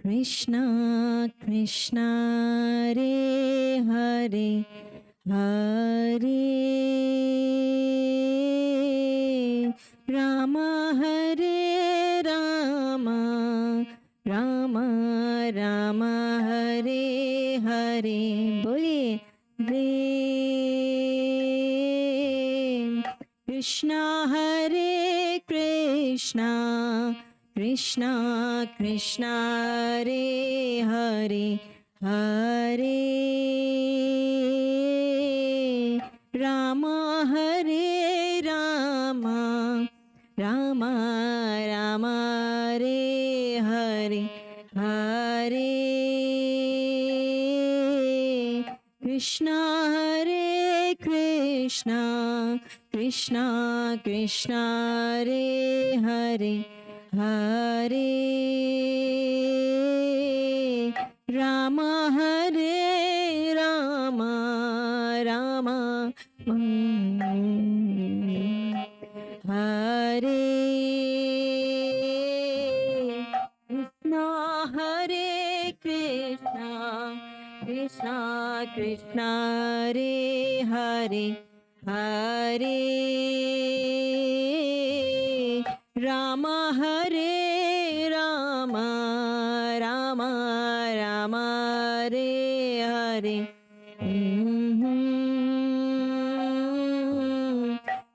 Krishna Krishna Hare Hare Hare Rama Hare Rama Rama Rama Hare Hare बोलिए Hare Krishna Hare Krishna Krishna Krishna Hare Hare Hare Rama Hare Rama Rama Rama Hare Hare Hare Krishna Hare Krishna Krishna Krishna Hare Hare Hare Rama Hare Rama Rama Hare Krishna Hare Krishna Krishna Krishna Hare Hare Hare Rama Hare Rama Rama Rama Hare Hare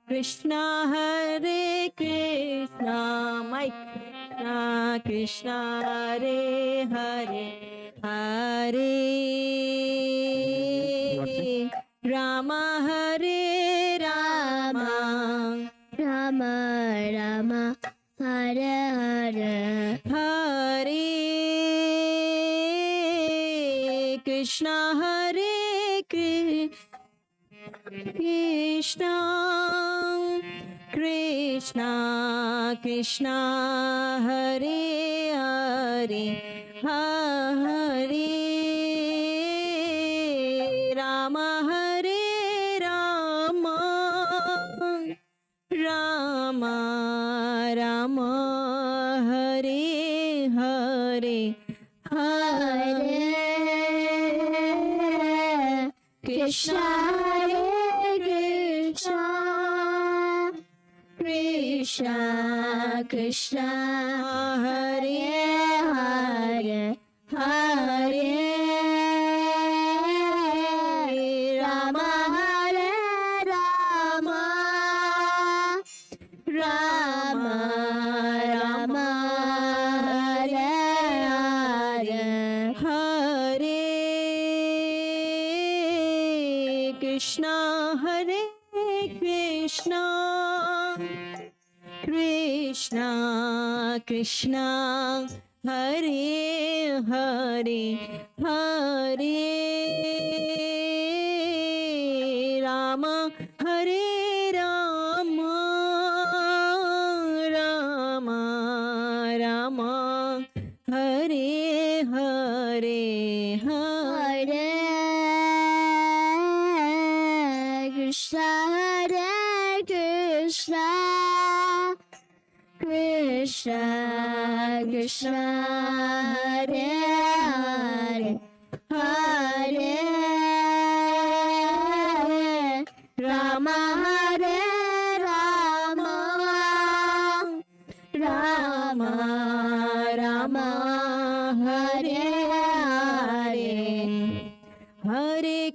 Krishna Hare Krishna Mike Krishna Hare Hare Hare Rama Hare Rama Rama Rama Hare Hare Hare Krishna Hare Krishna Krishna Krishna Hare Hare Hare Rama Hare Rama Rama Rama Hare Hare Hare Krishna Hare Krishna Krishna Krishna Hare Hare Hare Rama Hare Rama Rama Rama Hare Hare Hare Krishna Hare Krishna Krishna Krishna Hare Hare Hare Rama Hare Rama Rama Rama Hare Hare Hare Krishna Hare Krishna Krishna Krishna Hare Hare Hare Rama Hare Rama Rama Rama Hare Hare Hare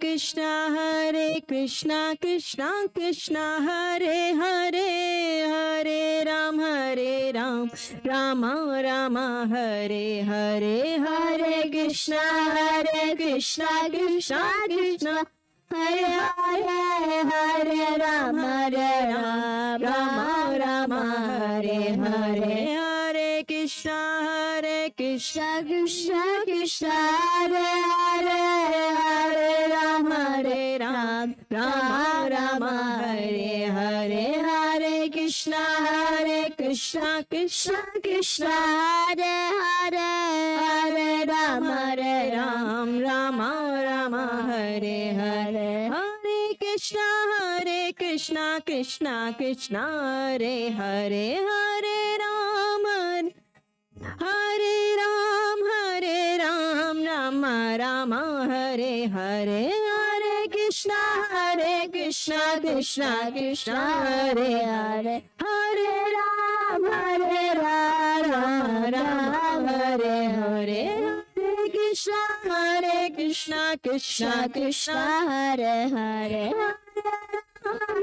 Krishna Krishna Krishna Hare Hare Hare Ram Rama Rama Hare Hare Hare Krishna Krishna Krishna Hare Hare Hare Rama Rama Rama Hare Hare Hare Krishna Krishna Krishna Hare Hare Hare Rama Rama Rama Hare Hare Hare Krishna Krishna Krishna Hare Hare Hare Rama Rama Rama Hare Hare Hare Krishna Krishna Krishna Hare Hare Hare Rama Hare Rama Hare Hare Hare Krishna Krishna Krishna Hare Hare Hare Ram Ram Hare Hare Hare Krishna Krishna Krishna Hare Hare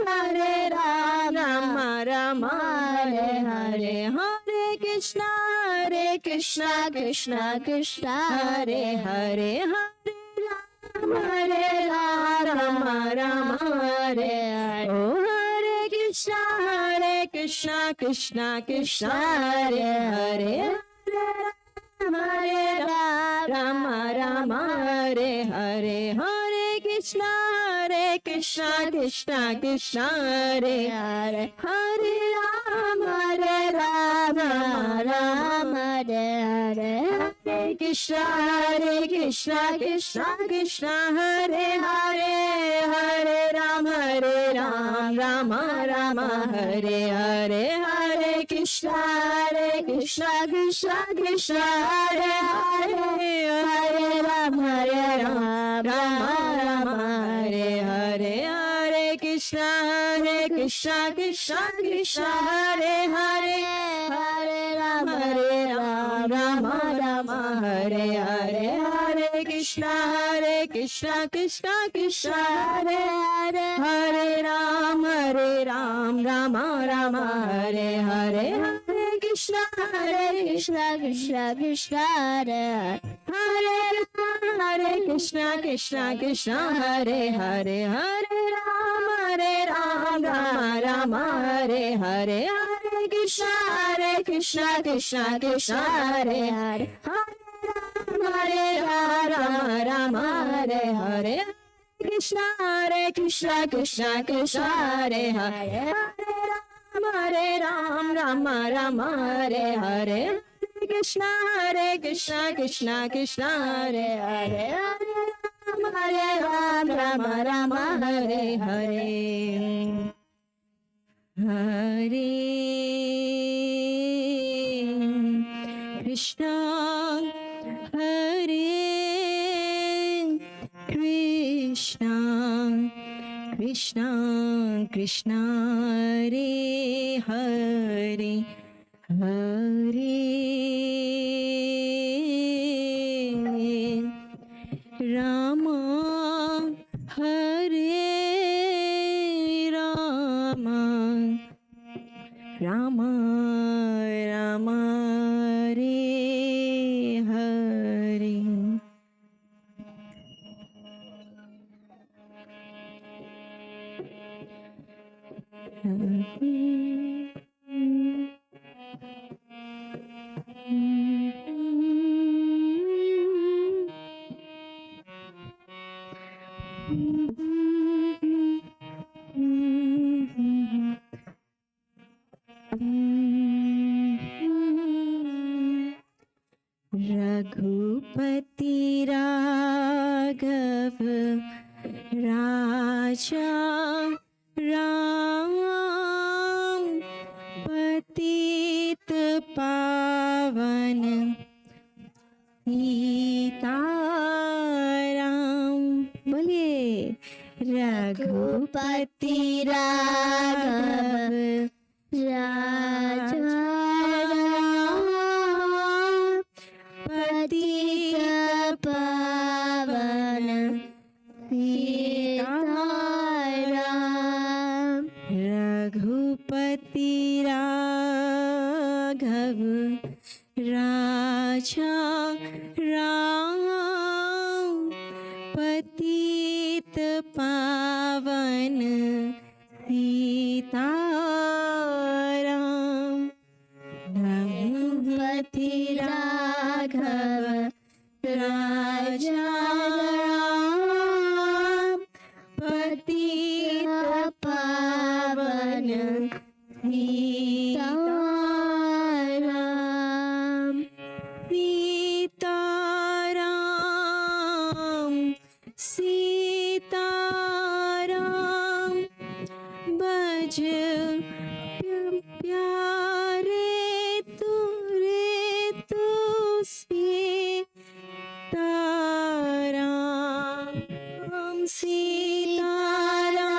Hare Ram Ram Hare Hare Hare Krishna Krishna Krishna Hare Hare Hare Ram Ram Hare Hare Oh Hare Krishna Krishna Krishna Hare Hare Hare Ram Ram Hare Hare Hare Krishna Krishna Krishna Hare Hare Hare Ram Ram Hare Hare Hare Krishna Krishna Hare Hare Hare Ram Ram Hare Hare Hare Krishna Krishna Hare Hare Hare Ram Ram Hare Hare Hare Krishna Krishna Hare Hare Hare Ram Ram Hare Hare Hare Krishna Krishna Hare Hare Hare Ram Ram Hare Hare Hare Krishna Krishna Hare Hare Hare Krishna Hare Hare Hare Ram Ram Hare Hare Hare Krishna Krishna Hare Hare Hare Ram Hare Hare Krishna Krishna Hare Hare Hare Ram Hare Hare Krishna Krishna Hare Hare Hare Ram Hare Hare Hare Krishna Hare Krishna Krishna Krishna Hare Hare Hare Rama Hare Rama Rama Rama Hare Hare Raghupati Raghav राजा राम पतित पावन सीताराम बोलिए रघुपति राघव राजा पतित पावन सीताराम रघुपति राघव राजा राम पतित पावन सीताराम रघुपति राघव राजा राम पतित पावन सीताराम सीताराम सीताराम बज प्यारे तू सीताराम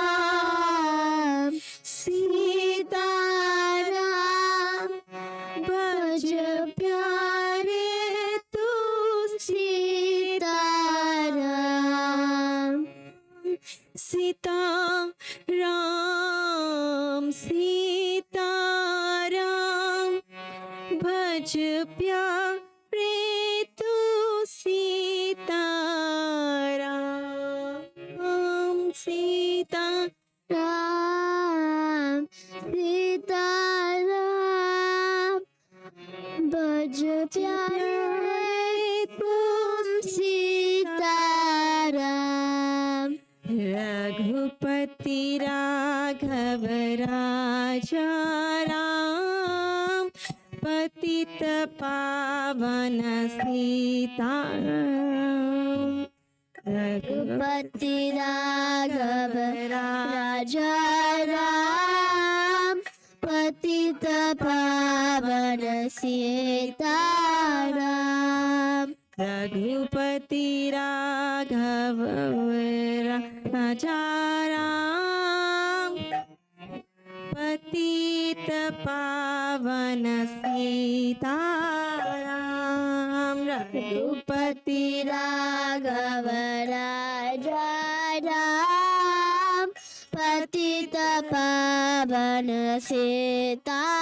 सीताराम सीताराम भज प्यारे तू सीताराम सीताराम सीताराम भज प्यारे तू सीताराम सीताराम सीताराम भज प्यारे तू सीताराम रघुपति राघव राजा राम पतित पावन सीताराम रघुपति राघव राजा राम पतित पावन सीताराम रघुपति राघव राजा राम पतित पावन सीताराम रघुपति राघव राजा राम पतित पावन सीताराम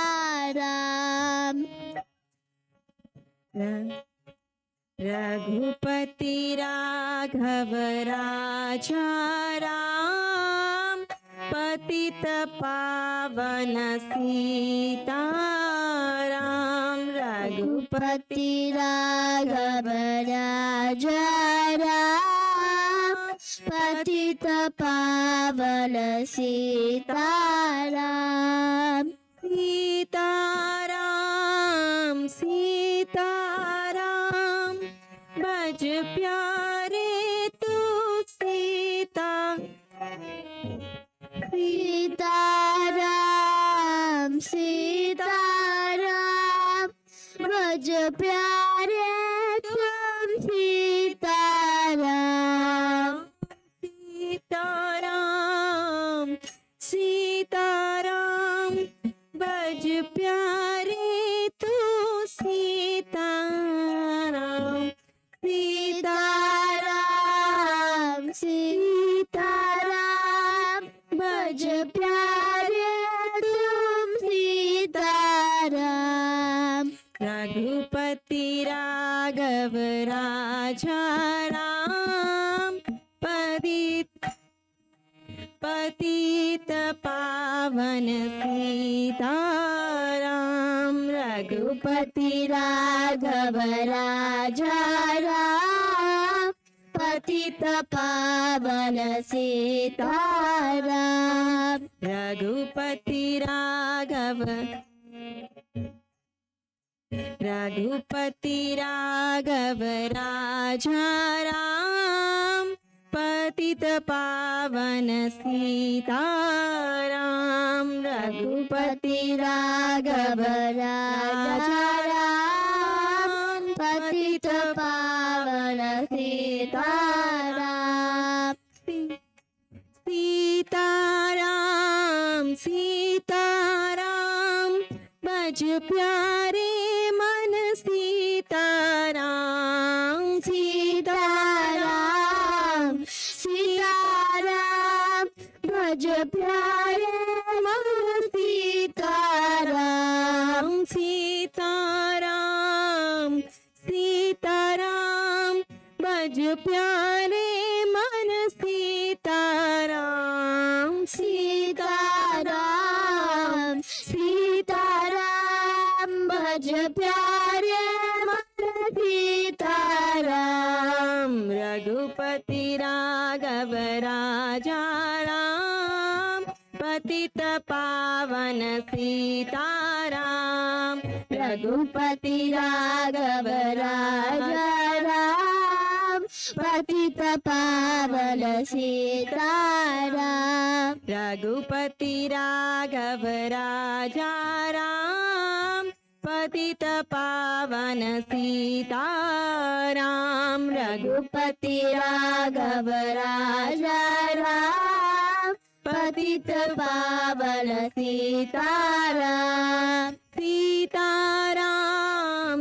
रघुपति राघव राजा राम पतित पावन सीताराम रघुपति राघव राजा राम पतित पावन सीताराम सीताराम सीताराम भज प्यारे तू सीता सीताराम सीताराम भज प्यारे तुम सीताराम सीताराम सीताराम भज प्यारे तू सीताराम सीताराम सीताराम भज प्यारे तुम सीताराम रघुपति राघव राजा राम पतित पावन सीताराम रघुपति राघव राजा राम पतित पावन सीताराम रघुपति राघव राजा राम पतित पावन सीताराम रघुपति राघव राजा राम पतित पावन सीताराम सीताराम सीताराम भज प्यारे मन सीताराम सीताराम सीताराम भज प्यारे मन सीताराम सीताराम सीताराम भज प्यारे मन सीताराम सीताराम सीताराम भज प्यारे मन सीताराम रघुपति राघव राजा राम पतित पावन सीताराम रघुपति राघव राजा राम पतित पावन सीताराम रघुपति राघव राजा राम पतित पावन सीताराम रघुपति राघव राजा राम, पतित पावन सीताराम। सीताराम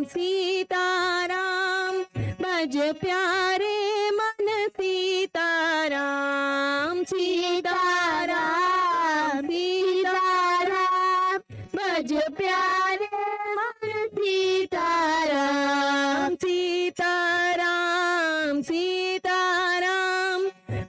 सीताराम भज प्यारे मन सीताराम। सीताराम सीताराम भज प्यारे मन सीताराम। सीताराम सीताराम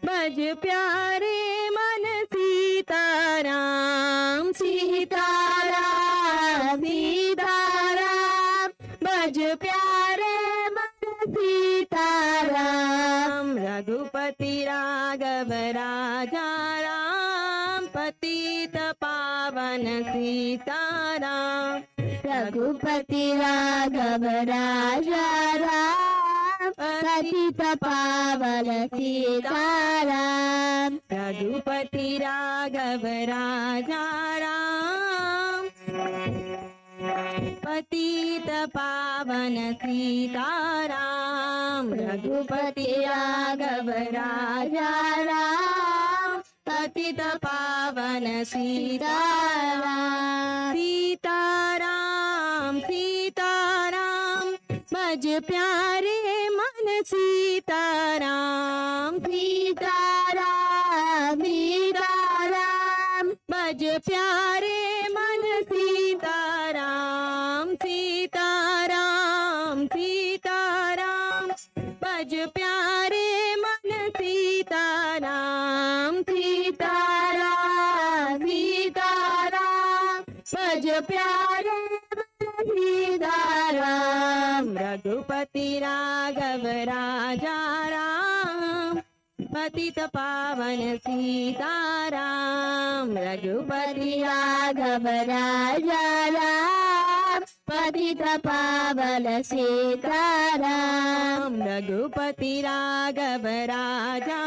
भज प्यारे मन सीताराम। सीताराम सीताराम भज प्यारे मन सीताराम। रघुपति राघव राजा राम, पतित पावन सीताराम। रघुपति राघव राजा राम, पतित पावन सीताराम। रघुपति राघव राजा राम, पतित पावन सीताराम। रघुपति राघव राजा राम, पतित पावन सीताराम। सीताराम सीताराम भज प्यारे मन सीताराम। सीताराम सीताराम भज प्यारे मन सीताराम। सीताराम सीताराम भज प्यारे मन सीताराम। सीताराम सीताराम भज प्यारे मन सीताराम। रघुपति राघव राजा राम, पतित पावन सीताराम। रघुपति राघव राजा राम, पतित पावन सीताराम। रघुपति राघव राजा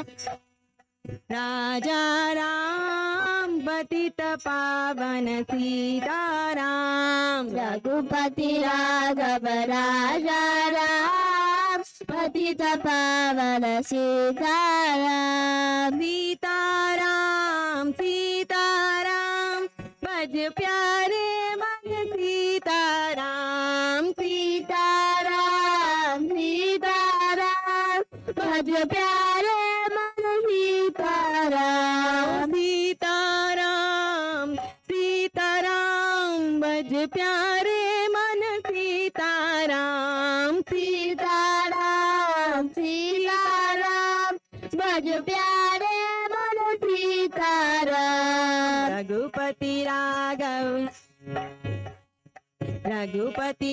राजा राम, पतित पावन सीताराम। रघुपति राघव राजा राम, पतित पावन सीताराम। सीताराम सीताराम भज प्यारे मन सीताराम। सीताराम सीताराम भज प्यारे मन सीताराम। सीताराम सीताराम भज प्यारे मन सीताराम। सीताराम सीताराम भज प्यारे मन सीताराम। रघुपति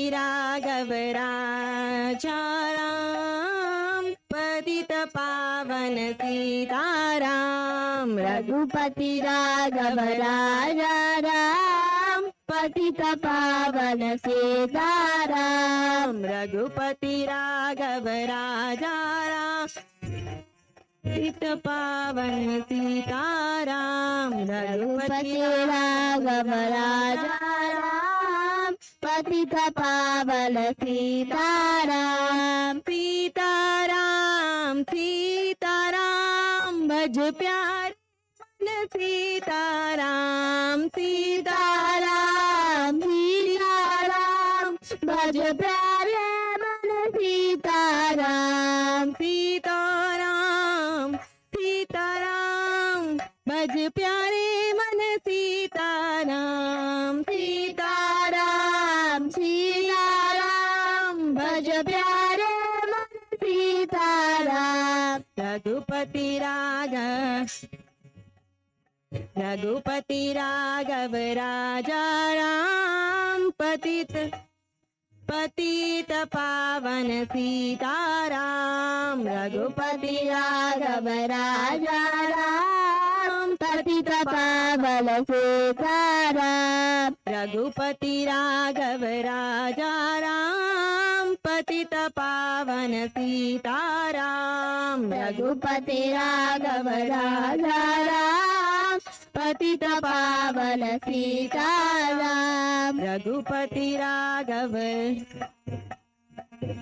राघव राजा राम, पतित पावन सीताराम। रघुपति राघव राजा राम, पतित पावन सीताराम। रघुपति राघव राजा राम, पतित पावन सीताराम। रघुपति राघव राजा राम, पतित पावन सीताराम। सीताराम सीताराम भज प्यारे मन सीताराम। सीताराम सीताराम भज प्यारे मन सीताराम। सीताराम सीताराम भज प्यारे मन सीताराम। सीताराम सीताराम भज प्यारे मन सीताराम। रघुपति राघव राजा राम, पतित पावन सीताराम। रघुपति राघव राजा राम, पतित पावन सीताराम। रघुपति राघव राजा राम, पतित पावन सीताराम। रघुपति राघव राजा राम, पतित पावन सीताराम। रघुपति राघव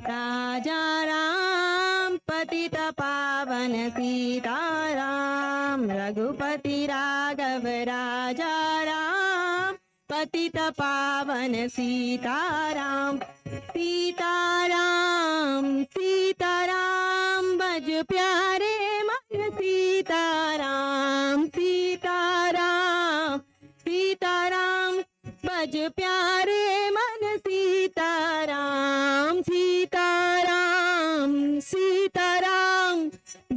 राजा राम, पतित पावन सीताराम रघुपति राघव राजा राम पतित पावन सीताराम सीताराम सीताराम भज प्यारे मन सीताराम सीताराम सीताराम भज प्यारे मन सीताराम सीताराम सीताराम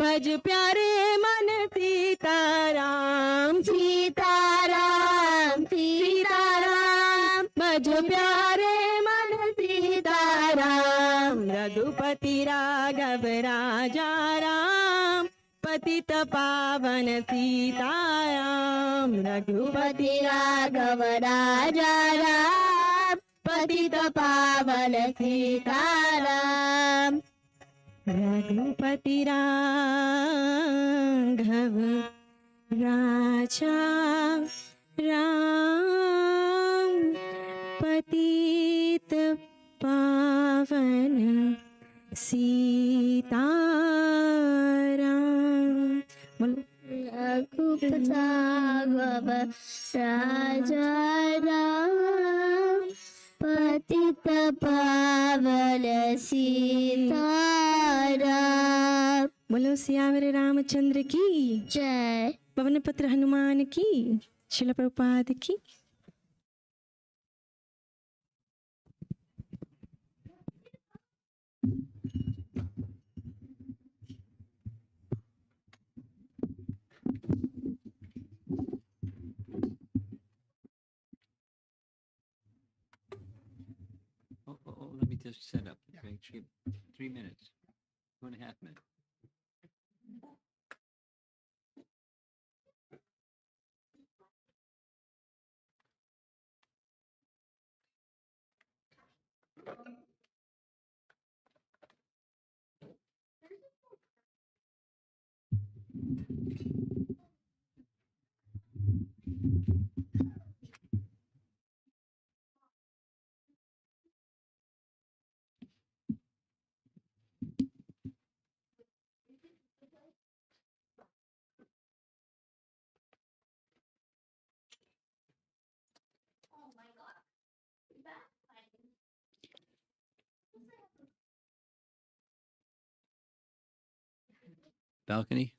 भज प्यारे मन सीताराम सीताराम सीताराम भज प्यारे मन सीताराम रघुपति राघव राजा राम पतित पावन सीताराम रघुपति राघव राजा राम पतित पावन सीताराम रघुपति राघव राजा राम पतित पावन सीताराम रघुपति राघव राजा राम पतित पावन सीताराम। बोलो सियावर रामचंद्र की जय। पवन पुत्र हनुमान की। शिल प्रभुपाद की। Let me just set up. Okay, 3 minutes, 2.5 minutes. Balcony.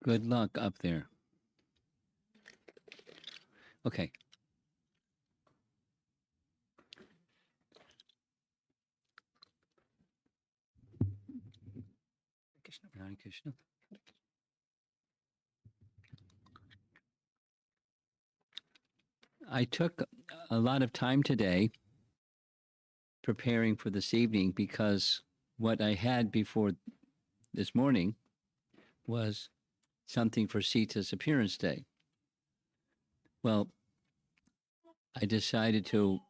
Good luck up there. Okay. Hare Krishna. I took a lot of time today preparing for this evening because what I had before this morning was something for Sita's appearance day. Well, I decided to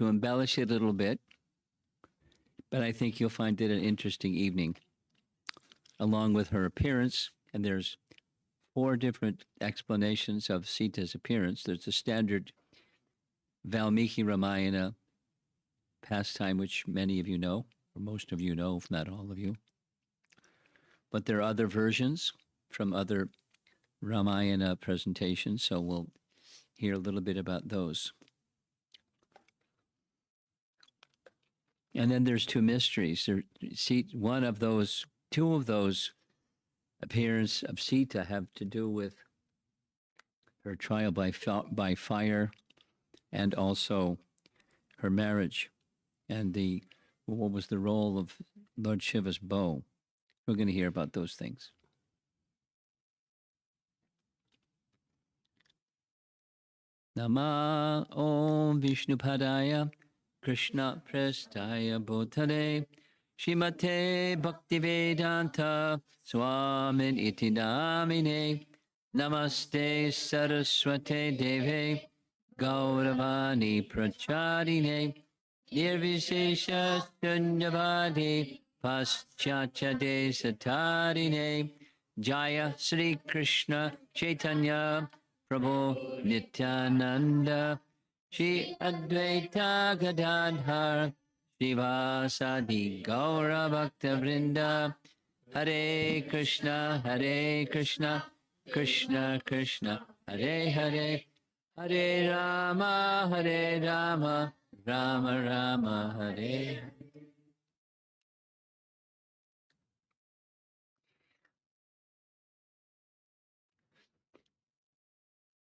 embellish it a little bit, but I think you'll find it an interesting evening along with her appearance. And there's 4 different explanations of Sita's appearance. There's the standard Valmiki Ramayana pastime, which many of you know, or most of you know, if not all of you. But there are other versions from other Ramayana presentations, so we'll hear a little bit about those. And then there's 2 mysteries. Two of those appearance of Sita have to do with her trial by fire, and also her marriage, and what was the role of Lord Shiva's bow. We're going to hear about those things. Nama Om Vishnupadaya Krishna Prestaya Bhutale Shrimate Bhaktivedanta Swamin Iti Namine Namaste Saraswate Deve Gauravani Pracharine Nirvishesha Shunyavadi Paschatya Desatarine Jaya Sri Krishna Chaitanya Prabhu Nityananda Shri Advaita Gadadhar Srivasadi Gaura Bhakta Vrinda Hare Krishna Krishna Krishna Hare Hare Hare Rama Rama Rama Hare Hare.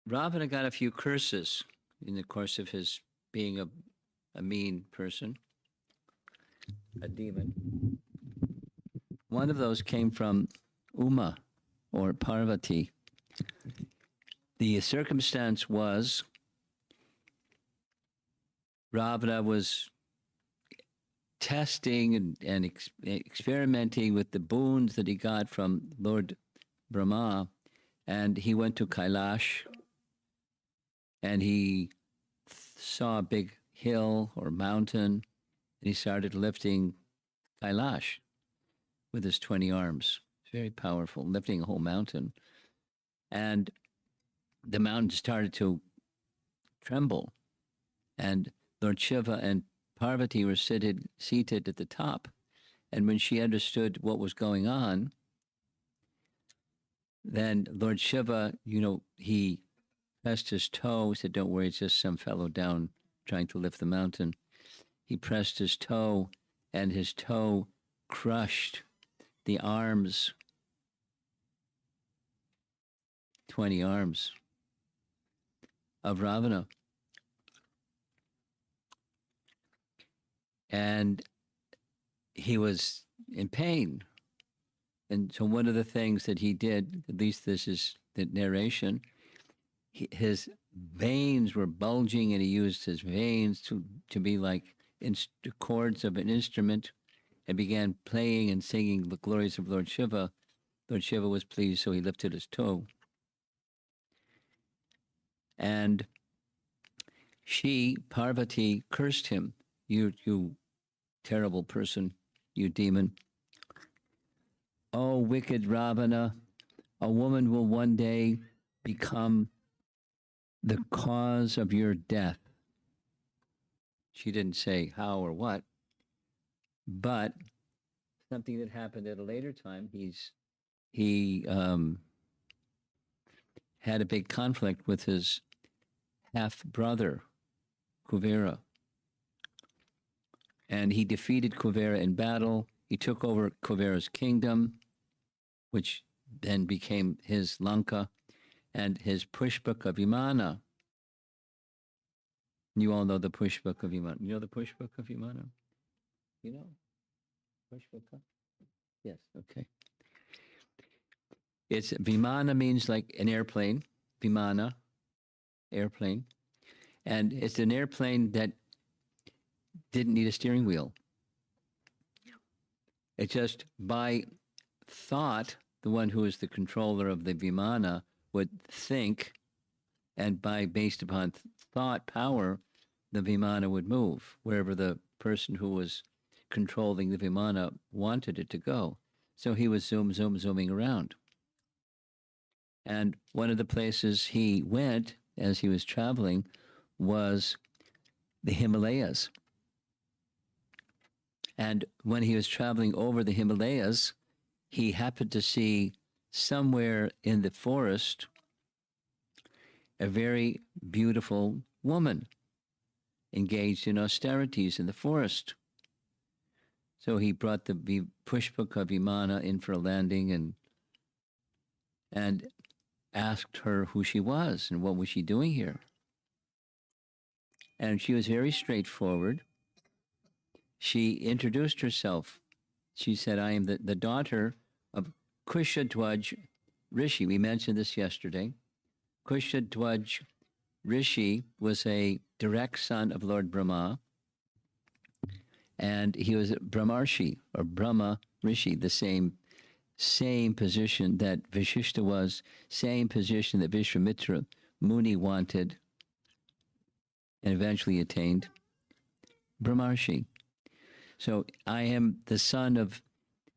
Ravana got a few curses in the course of his being a mean person, a demon. One of those came from Uma or Parvati. The circumstance was Ravana was testing and experimenting with the boons that he got from Lord Brahma, and he went to Kailash and he saw a big hill or mountain, and he started lifting Kailash with his 20 arms. Very powerful, lifting a whole mountain. And the mountain started to tremble. And Lord Shiva and Parvati were seated at the top. And when she understood what was going on, then Lord Shiva, he pressed his toe, said, "Don't worry, it's just some fellow down trying to lift the mountain." He pressed his toe, and his toe crushed the arms, 20 arms of Ravana. And he was in pain. And so one of the things that he did, at least this is the narration, his veins were bulging, and he used his veins to be like chords of an instrument, and began playing and singing the glories of Lord Shiva. Lord Shiva was pleased, so he lifted his toe. And she, Parvati, cursed him. You terrible person, you demon. Oh, wicked Ravana, a woman will one day become the cause of your death. She didn't say how or what, but something that happened at a later time. He had a big conflict with his half brother, Kuvera, and he defeated Kuvera in battle. He took over Kuvera's kingdom, which then became his Lanka, and his Pushpaka Vimana. You all know the Pushpaka Vimana. You know the Pushpaka Vimana? You know? Pushpaka? Yes, okay. It's Vimana means like an airplane. Vimana, airplane. And it's an airplane that didn't need a steering wheel. It just by thought, the one who is the controller of the Vimana would think, and based upon thought power, the Vimana would move wherever the person who was controlling the Vimana wanted it to go. So he was zooming around. And one of the places he went as he was traveling was the Himalayas. And when he was traveling over the Himalayas, he happened to see somewhere in the forest a very beautiful woman engaged in austerities in the forest. So he brought the Pushpaka Vimana in for a landing and asked her who she was and what was she doing here. And she was very straightforward. She introduced herself. She said, "I am the daughter of Kushadwaj Rishi." We mentioned this yesterday. Kushadwaj Rishi was a direct son of Lord Brahma, and he was Brahmarshi or Brahma Rishi, the same position that Vishishta was, same position that Vishwamitra Muni wanted and eventually attained. Brahmarshi. So I am the son of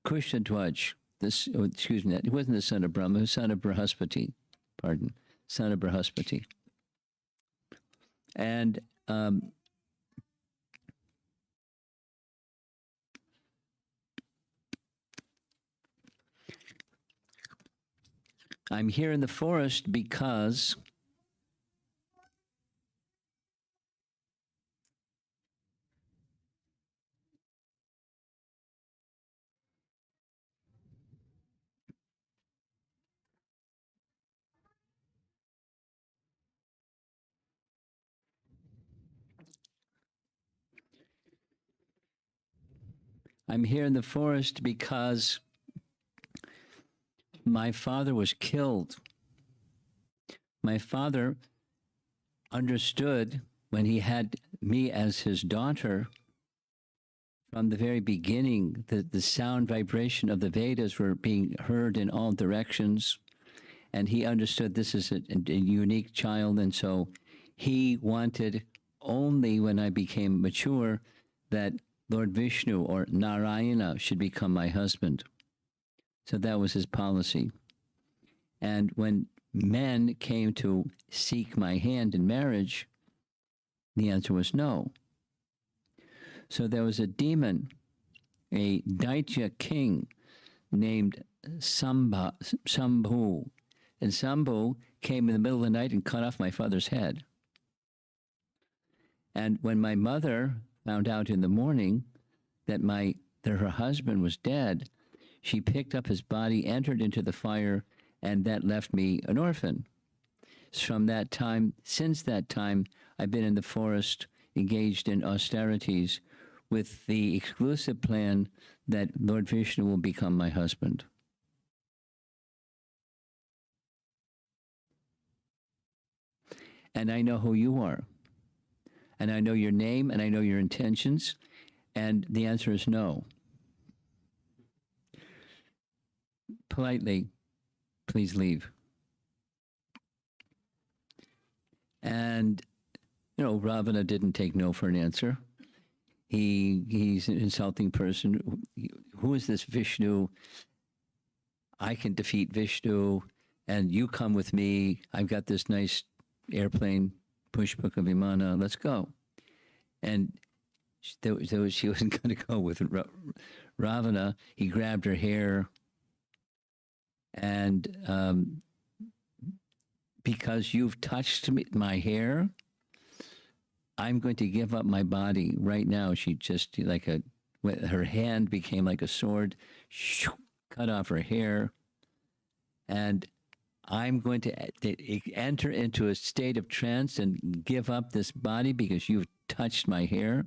Kushtadwaj. Excuse me, he wasn't the son of Brahma, he was son of Brahaspati. Pardon, son of Brahaspati. And I'm here in the forest because my father was killed. My father understood when he had me as his daughter from the very beginning that the sound vibration of the Vedas were being heard in all directions. And he understood this is a unique child. And so he wanted only when I became mature that Lord Vishnu or Narayana should become my husband. So that was his policy. And when men came to seek my hand in marriage, the answer was no. So there was a demon, a Daitya king named Sambhu. And Sambhu came in the middle of the night and cut off my father's head. And when my mother found out in the morning that her husband was dead, she picked up his body, entered into the fire, and that left me an orphan. Since that time, I've been in the forest, engaged in austerities, with the exclusive plan that Lord Vishnu will become my husband. And I know who you are. And I know your name, and I know your intentions, and the answer is no. Politely, please leave. And, Ravana didn't take no for an answer. He's an insulting person. Who is this Vishnu? I can defeat Vishnu, and you come with me. I've got this nice airplane, Pushpaka Vimana, let's go. And she wasn't going to go with Ravana. He grabbed her hair, and because you've touched my hair, I'm going to give up my body right now. She just her hand became like a sword, cut off her hair, and I'm going to enter into a state of trance and give up this body because you've touched my hair.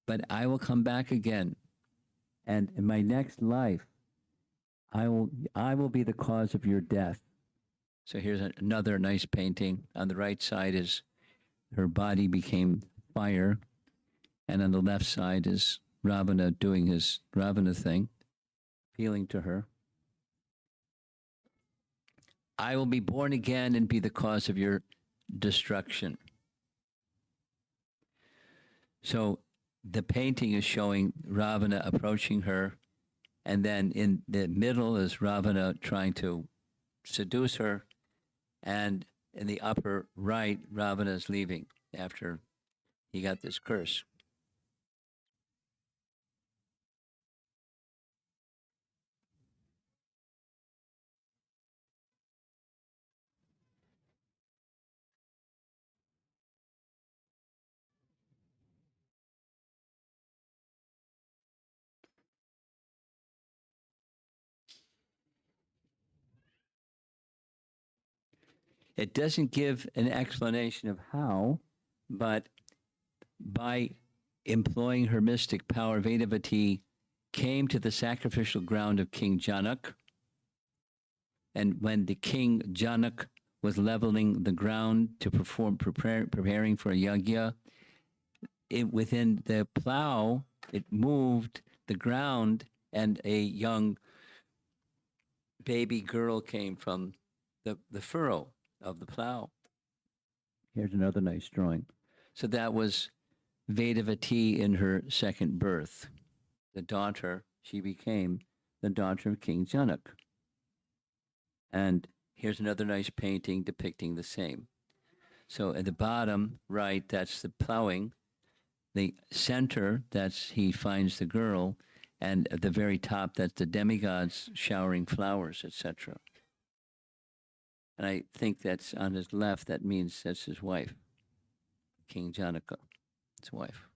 But I will come back again, and in my next life, I will be the cause of your death. So here's another nice painting. On the right side is her body became fire, and on the left side is Ravana doing his Ravana thing, appealing to her. I will be born again and be the cause of your destruction. So the painting is showing Ravana approaching her, and then in the middle is Ravana trying to seduce her, and in the upper right, Ravana is leaving after he got this curse. It doesn't give an explanation of how, but by employing her mystic power, Vedavati came to the sacrificial ground of King Janak. And when the King Janak was leveling the ground to preparing for a yajna, within the plow, it moved the ground, and a young baby girl came from the furrow of the plow. Here's another nice drawing. So that was Vedavati in her second birth. The daughter, she became the daughter of King Janak. And here's another nice painting depicting the same. So at the bottom right, that's the plowing. The center, that's he finds the girl. And at the very top, that's the demigods showering flowers, etc. And I think that's on his left, that means that's his wife, King Janaka, his wife.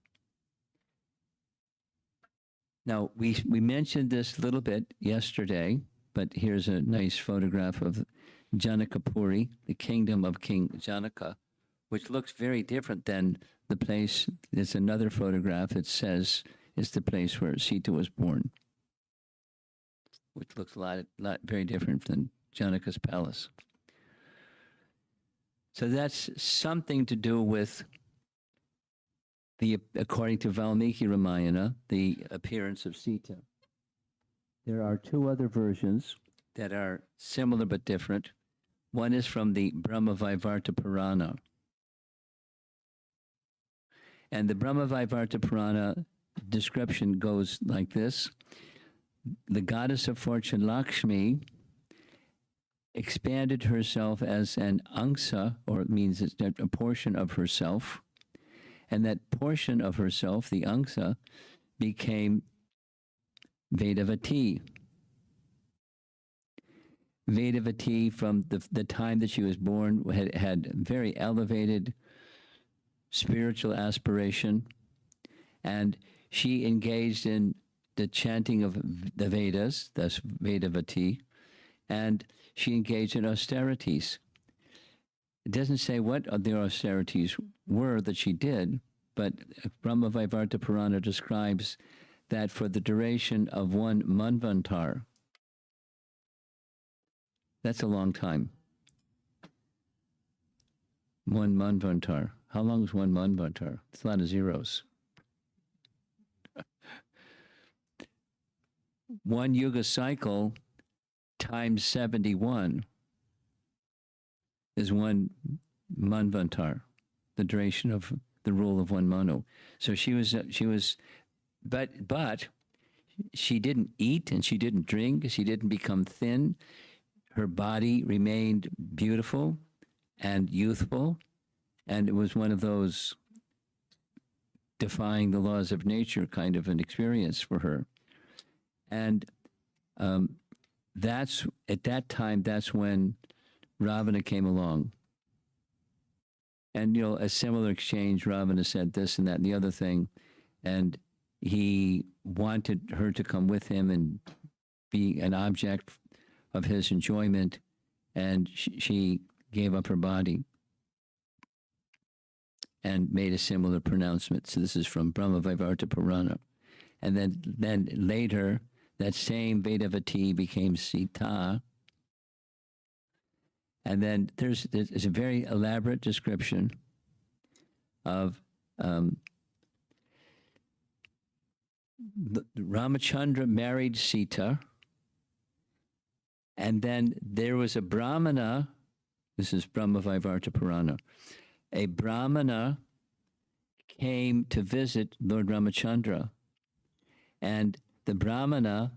Now, we mentioned this a little bit yesterday, but here's a nice photograph of Janakapuri, the kingdom of King Janaka, which looks very different than the place. There's another photograph that says it's the place where Sita was born, which looks a lot very different than Janaka's palace. So that's something to do with according to Valmiki Ramayana, the appearance of Sita. There are two other versions that are similar but different. One is from the Brahma-Vaivarta Purana. And the Brahma-Vaivarta Purana description goes like this. The goddess of fortune, Lakshmi, expanded herself as an angsa, or it means it's a portion of herself. And that portion of herself, the angsa, became Vedavati. Vedavati, from the time that she was born, had very elevated spiritual aspiration, and she engaged in the chanting of the Vedas, thus Vedavati, and she engaged in austerities. It doesn't say what the austerities were that she did, but Brahma-Vaivarta Purana describes that for the duration of one manvantar. That's a long time. One manvantar. How long is one manvantar? It's a lot of zeros. One yuga cycle times 71 is one manvantar, the duration of the rule of one manu. So she was, but she didn't eat and she didn't drink. She didn't become thin. Her body remained beautiful and youthful, and it was one of those defying the laws of nature kind of an experience for her. And that's at that time, that's when Ravana came along. And, a similar exchange, Ravana said this and that and the other thing, and he wanted her to come with him and be an object of his enjoyment, and she gave up her body and made a similar pronouncement. So this is from Brahma-Vaivarta Purana. And then later, that same Vedavati became Sita. And then there's a very elaborate description of Ramachandra married Sita, and then there was a Brahmana, this is Brahma-Vaivarta Purana, a Brahmana came to visit Lord Ramachandra, and the Brahmana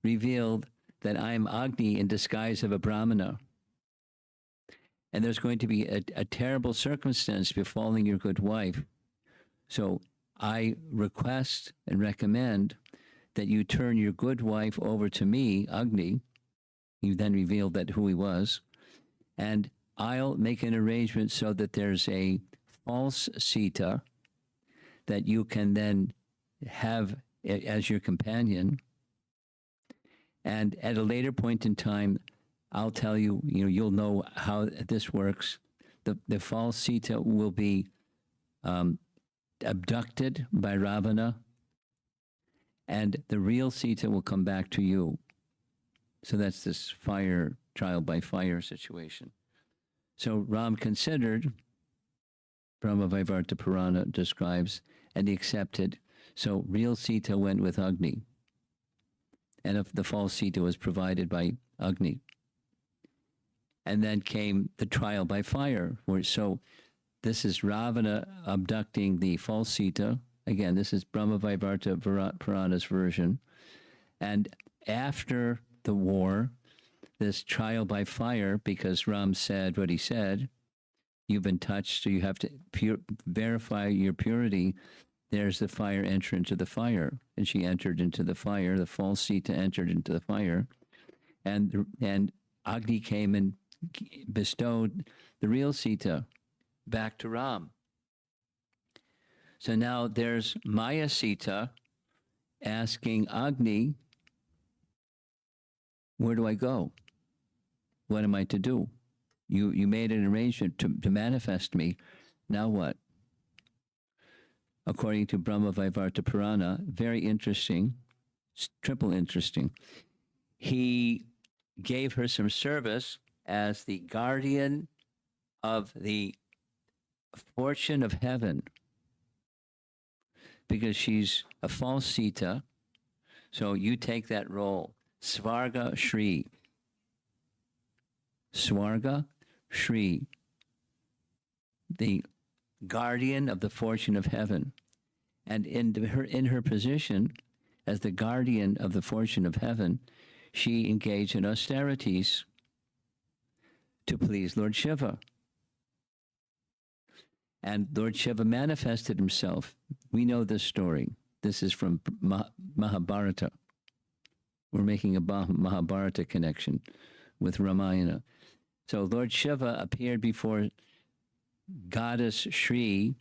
revealed that I am Agni in disguise of a Brahmana. And there's going to be a terrible circumstance befalling your good wife. So I request and recommend that you turn your good wife over to me, Agni. He then revealed that who he was. And I'll make an arrangement so that there's a false Sita that you can then have as your companion. And at a later point in time, I'll tell you, you'll know how this works. The false Sita will be abducted by Ravana, and the real Sita will come back to you. So that's this trial by fire situation. So Ram considered, Brahma-Vaivarta Purana describes, and he accepted. So real Sita went with Agni. And if the false Sita was provided by Agni. And then came the trial by fire. So this is Ravana abducting the false Sita. Again, this is Brahmavaivarta Purana's version. And after the war, this trial by fire, because Ram said what he said, you've been touched, so you have to verify your purity. There's the fire, enter into the fire. And she entered into the fire. The false Sita entered into the fire. And Agni came and bestowed the real Sita back to Ram. So now there's Maya Sita asking Agni, where do I go? What am I to do? You made an arrangement to manifest me. Now what? According to Brahmavaivarta Purana, very interesting, triple interesting. He gave her some service as the guardian of the fortune of heaven, because she's a false Sita. So you take that role. Svarga Shri. Swarga Shri. The guardian of the fortune of heaven. And in her position as the guardian of the fortune of heaven, she engaged in austerities to please Lord Shiva. And Lord Shiva manifested himself. We know this story. This is from Mahabharata. We're making a Mahabharata connection with Ramayana. So Lord Shiva appeared before Goddess Shri,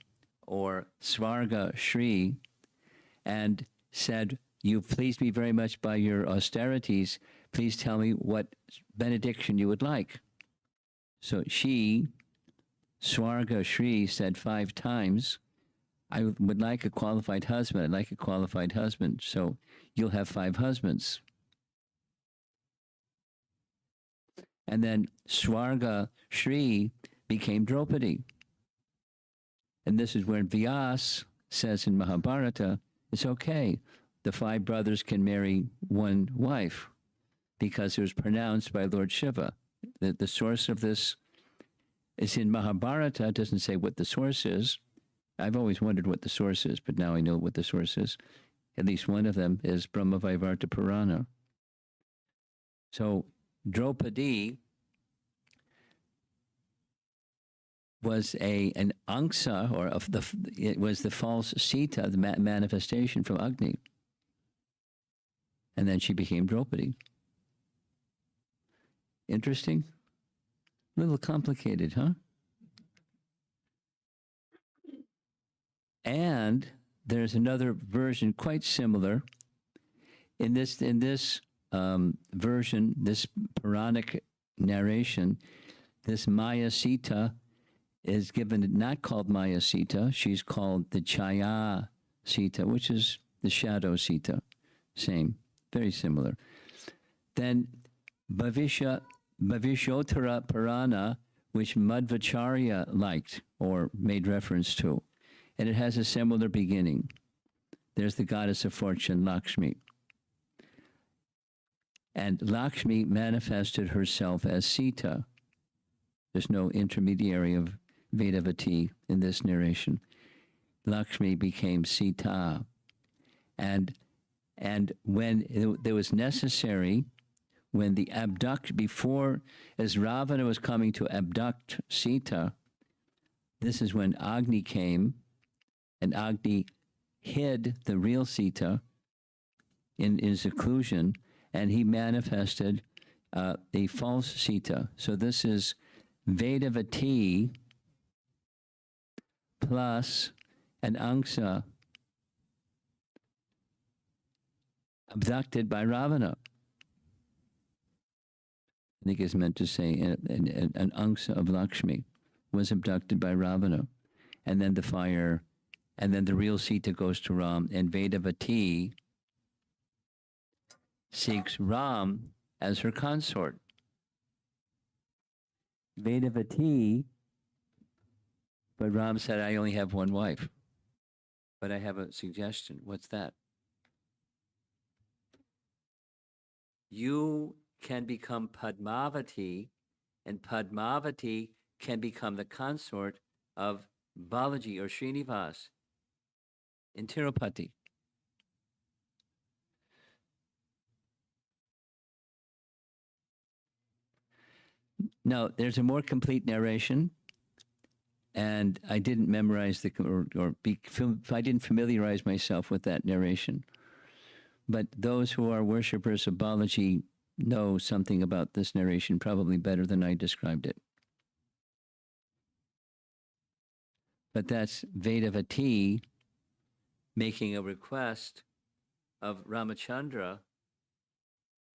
or Svarga Shri, and said, you pleased me very much by your austerities. Please tell me what benediction you would like. So she, Svarga Shri, said 5 times, I would like a qualified husband. I'd like a qualified husband. So you'll have 5 husbands. And then Svarga Shri became Draupadi. And this is where Vyas says in Mahabharata, it's okay. The 5 brothers can marry 1 wife, because it was pronounced by Lord Shiva. The source of this is in Mahabharata. It doesn't say what the source is. I've always wondered what the source is, but now I know what the source is. At least one of them is Brahmavaivarta Purana. So Draupadi was an angsa, or it was the false Sita, the manifestation from Agni. And then she became Draupadi. Interesting? A little complicated, huh? And there's another version quite similar. In this version, this Puranic narration, this Maya Sita is given, not called Maya Sita. She's called the Chaya Sita, which is the shadow Sita. Same, very similar. Then Bhavishottara Purana, which Madhvacharya liked or made reference to. And it has a similar beginning. There's the goddess of fortune, Lakshmi. And Lakshmi manifested herself as Sita. There's no intermediary of Vedavati in this narration. Lakshmi became Sita. And when it was necessary, when the as Ravana was coming to abduct Sita, this is when Agni came, and Agni hid the real Sita in seclusion, and he manifested a false Sita. So this is Vedavati plus an angsa abducted by Ravana. I think it's meant to say an angsa of Lakshmi was abducted by Ravana. And then the fire, and then the real Sita goes to Ram, and Vedavati seeks Ram as her consort. But Ram said, I only have 1 wife. But I have a suggestion. What's that? You can become Padmavati, and Padmavati can become the consort of Balaji or Srinivas in Tirupati. Now, there's a more complete narration, and I didn't memorize I didn't familiarize myself with that narration. But those who are worshippers of Balaji know something about this narration probably better than I described it. But that's Vedavati making a request of Ramachandra,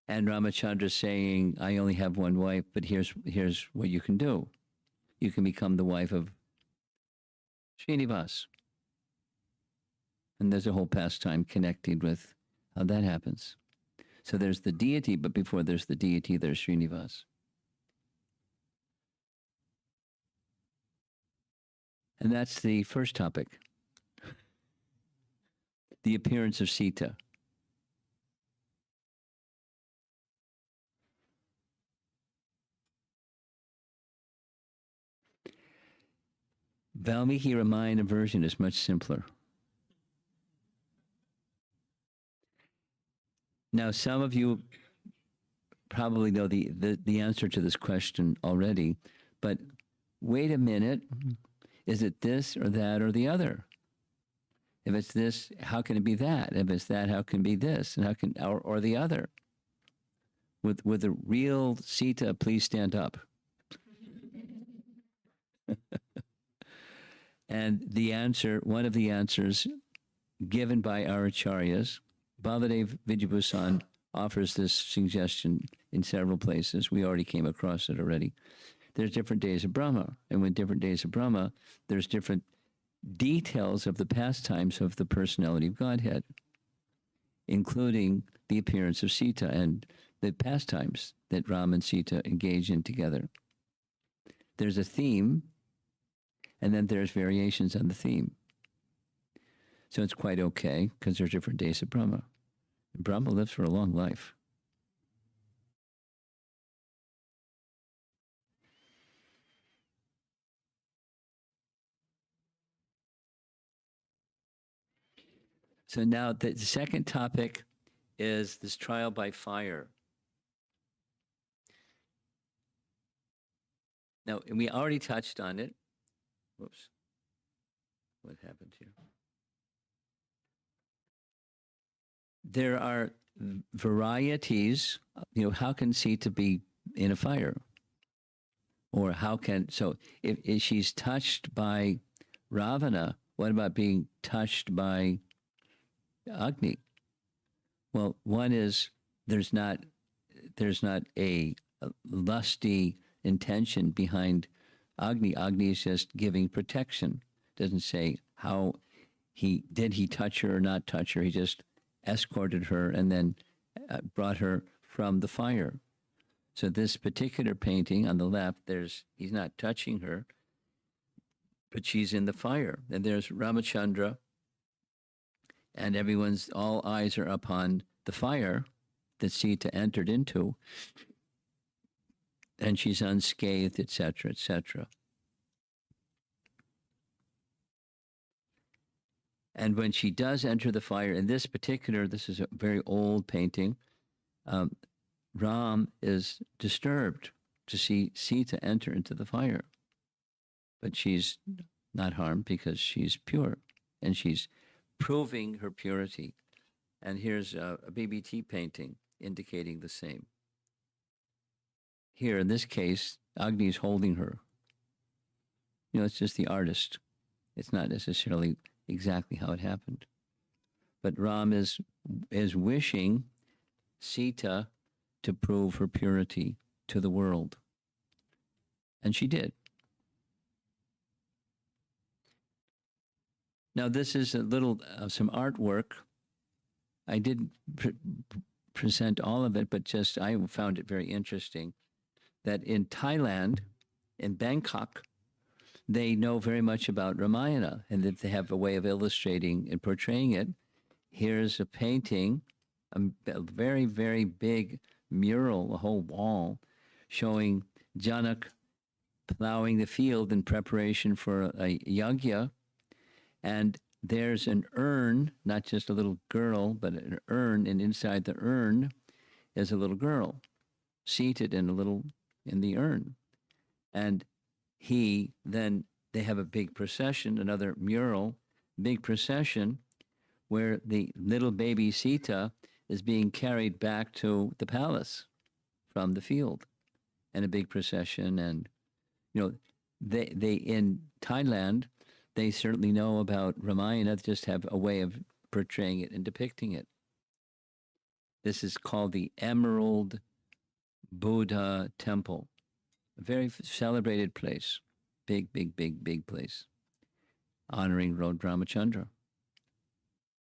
and Ramachandra saying, I only have one wife, but here's what you can do. You can become the wife of Srinivas. And there's a whole pastime connected with how that happens. So there's the deity, but before there's the deity, there's Srinivas. And that's the first topic. The appearance of Sita. Valmiki Ramayana version is much simpler. Now, some of you probably know the answer to this question already, but wait a minute. Is it this or that or the other? If it's this, how can it be that? If it's that, how can it be this? And how can or the other? With the real Sita, please stand up. And the answer, one of the answers given by our acharyas, Baladev Vidyabhusan offers this suggestion in several places. We already came across it already. There's different days of Brahma. And with different days of Brahma, there's different details of the pastimes of the personality of Godhead, including the appearance of Sita and the pastimes that Ram and Sita engage in together. There's a theme, and then there's variations on the theme. So it's quite okay, because there's different days of Brahma. And Brahma lives for a long life. So now the second topic is this trial by fire. Now, and we already touched on it. Whoops. What happened here? There are varieties, how can Sita be in a fire? Or if she's touched by Ravana, what about being touched by Agni? Well, one is there's not a lusty intention behind Agni. Agni is just giving protection. Doesn't say how he touch her or not touch her. He just escorted her and then brought her from the fire. So this particular painting on the left, he's not touching her, but she's in the fire. And there's Ramachandra, and all eyes are upon the fire that Sita entered into, and she's unscathed, etc., etc. And when she does enter the fire, in this is a very old painting, Ram is disturbed to see Sita enter into the fire. But she's not harmed because she's pure, and she's proving her purity. And here's a BBT painting indicating the same. Here, in this case, Agni is holding her. It's just the artist. It's not necessarily exactly how it happened. But Ram is wishing Sita to prove her purity to the world. And she did. Now, this is a little, some artwork. I didn't present all of it, but I found it very interesting that in Thailand, in Bangkok, they know very much about Ramayana and that they have a way of illustrating and portraying it. Here's a painting, a very, very big mural, a whole wall, showing Janak plowing the field in preparation for a yagya. And there's an urn, not just a little girl, but an urn, and inside the urn is a little girl seated in the urn. And they have a big procession, another mural, big procession, where the little baby Sita is being carried back to the palace from the field, and a big procession. And they in Thailand, they certainly know about Ramayana, just have a way of portraying it and depicting it. This is called the Emerald Buddha Temple, a very celebrated place, big, big, big, big place, honoring Lord Ramachandra.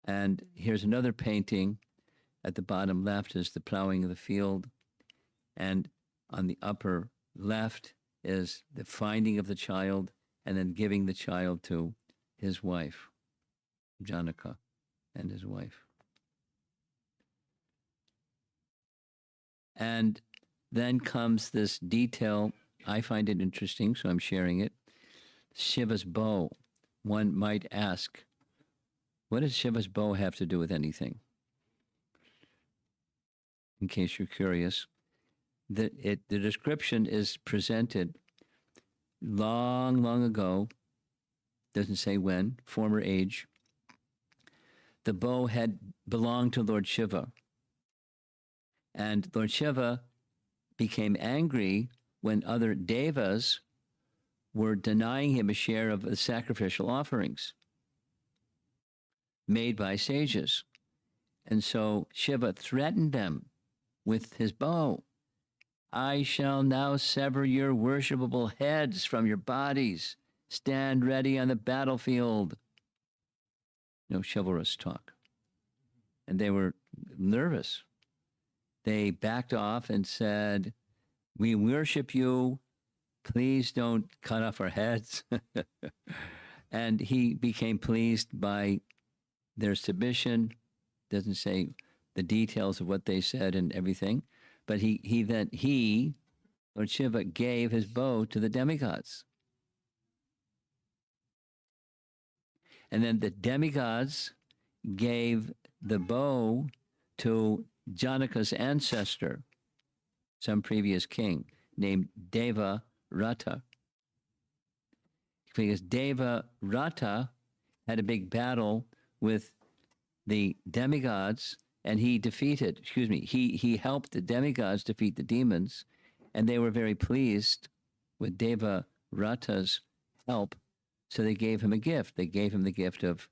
And here's another painting. At the bottom left is the plowing of the field, and on the upper left is the finding of the child and then giving the child to his wife, Janaka, and his wife. And then comes this detail. I find it interesting, so I'm sharing it. Shiva's bow. One might ask, what does Shiva's bow have to do with anything? In case you're curious, the description is presented long, long ago, doesn't say when, former age. The bow had belonged to Lord Shiva. And Lord Shiva became angry when other devas were denying him a share of the sacrificial offerings made by sages. And so Shiva threatened them with his bow. I shall now sever your worshipable heads from your bodies. Stand ready on the battlefield. Chivalrous talk. And they were nervous. They backed off and said, we worship you. Please don't cut off our heads. And he became pleased by their submission. Doesn't say the details of what they said and everything. But Lord Shiva, gave his bow to the demigods. And then the demigods gave the bow to Janaka's ancestor, some previous king, named Deva Rata. Because Deva Rata had a big battle with the demigods, and he helped the demigods defeat the demons, and they were very pleased with Deva Rata's help, so they gave him a gift. They gave him the gift of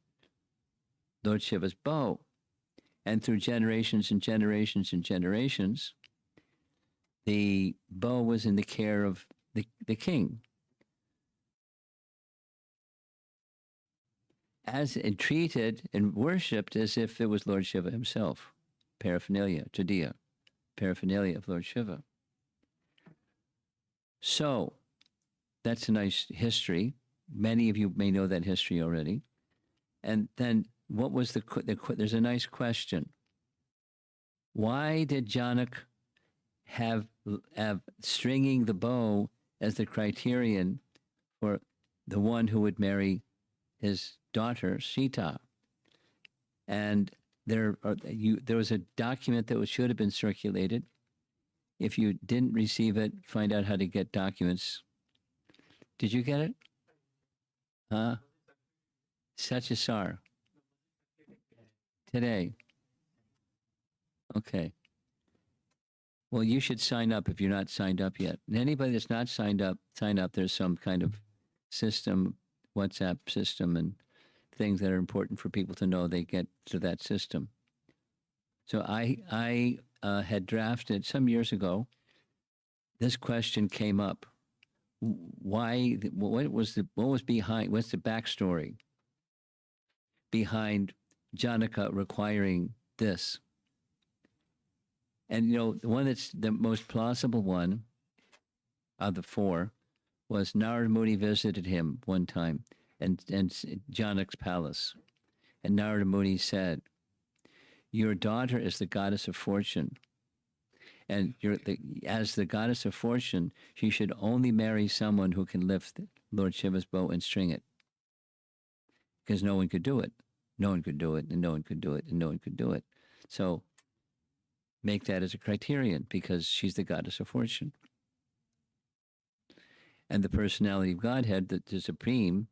Lord Shiva's bow. And through generations and generations and generations, the bow was in the care of the king. As and treated and worshipped as if it was Lord Shiva himself. Paraphernalia, Tadiya, paraphernalia of Lord Shiva. So, that's a nice history. Many of you may know that history already. And then, what was there's a nice question. Why did Janak have stringing the bow as the criterion for the one who would marry his daughter, Sita? And there was a document that should have been circulated. If you didn't receive it, find out how to get documents. Did you get it? Huh? Sachasar. Today. Okay. Well, you should sign up if you're not signed up yet. And anybody that's not signed up, sign up. There's some kind of system, WhatsApp system, and things that are important for people to know. They get to that system. So I had drafted some years ago. This question came up. Why? What was behind? What's the backstory behind Janaka requiring this? And the one that's the most plausible one of the four was Narada Muni visited him one time and Janak's palace. And Narada Muni said, "Your daughter is the goddess of fortune. And as the goddess of fortune, she should only marry someone who can lift Lord Shiva's bow and string it. Because no one could do it. No one could do it, and no one could do it, and no one could do it. So make that as a criterion because she's the goddess of fortune. And the personality of Godhead, the supreme,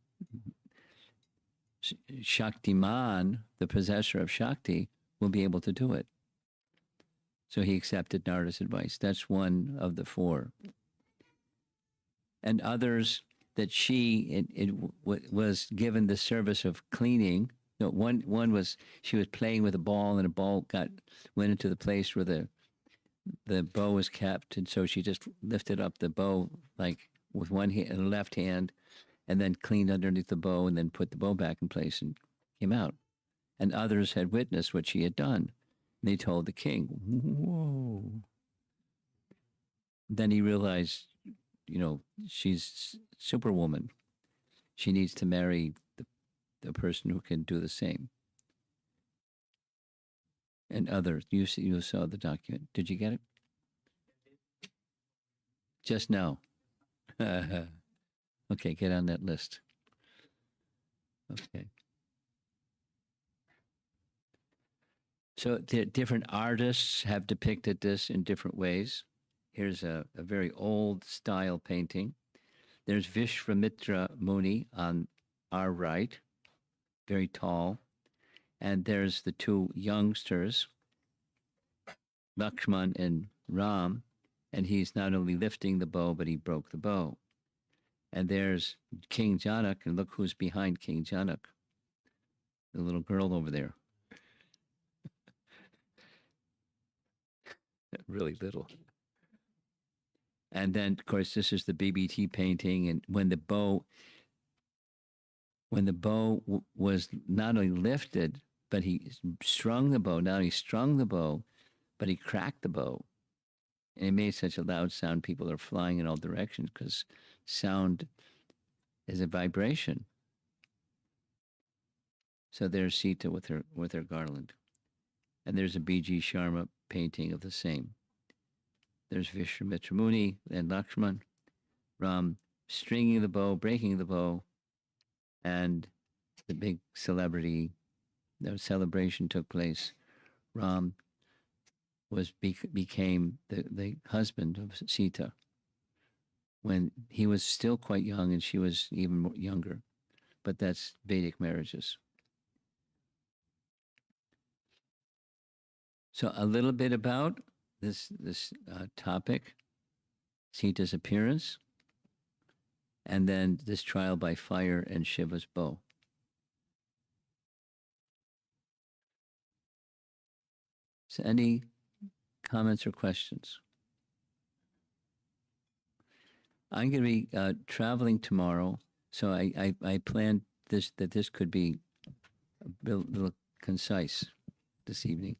Shaktiman, the possessor of Shakti, will be able to do it. So he accepted Narada's advice. That's one of the four. And others that she was given the service of cleaning. No, one was she was playing with a ball and a ball went into the place where the bow was kept, and so she just lifted up the bow like with one hand, left hand, and then cleaned underneath the bow and then put the bow back in place and came out. And others had witnessed what she had done. And they told the king, "Whoa." Then he realized, she's superwoman. She needs to marry the person who can do the same. And others, you saw the document. Did you get it? Just now. Okay, get on that list. Okay. So the different artists have depicted this in different ways. Here's a very old style painting. There's Vishwamitra Muni on our right, very tall. And there's the two youngsters, Lakshman and Ram. And he's not only lifting the bow, but he broke the bow. And there's King Janak, and look who's behind King Janak, the little girl over there. Really little. And then, of course, this is the BBT painting. And when the bow was not only lifted, but he strung the bow. Not only strung the bow, but he cracked the bow. And it made such a loud sound, people are flying in all directions because sound is a vibration. So there's Sita with her garland. And there's a B.G. Sharma painting of the same. There's Vishwamitra Muni and Lakshman, Ram stringing the bow, breaking the bow, and the big celebration took place. Ram became the husband of Sita when he was still quite young and she was even younger. But that's Vedic marriages. So a little bit about this topic, Sita's appearance, and then this trial by fire and Shiva's bow. So any comments or questions? I'm going to be traveling tomorrow, so I planned that this could be a little concise this evening.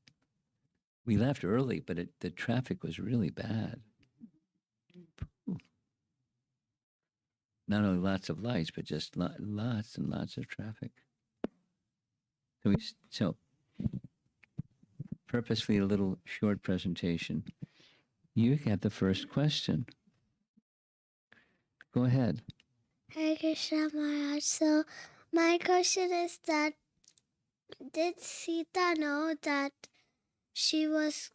We left early, but the traffic was really bad. Not only lots of lights, but just lots and lots of traffic. So purposely a little short presentation. You have the first question. Go ahead. Hare Krishna Maharaj. So my question is that did Sita know that she was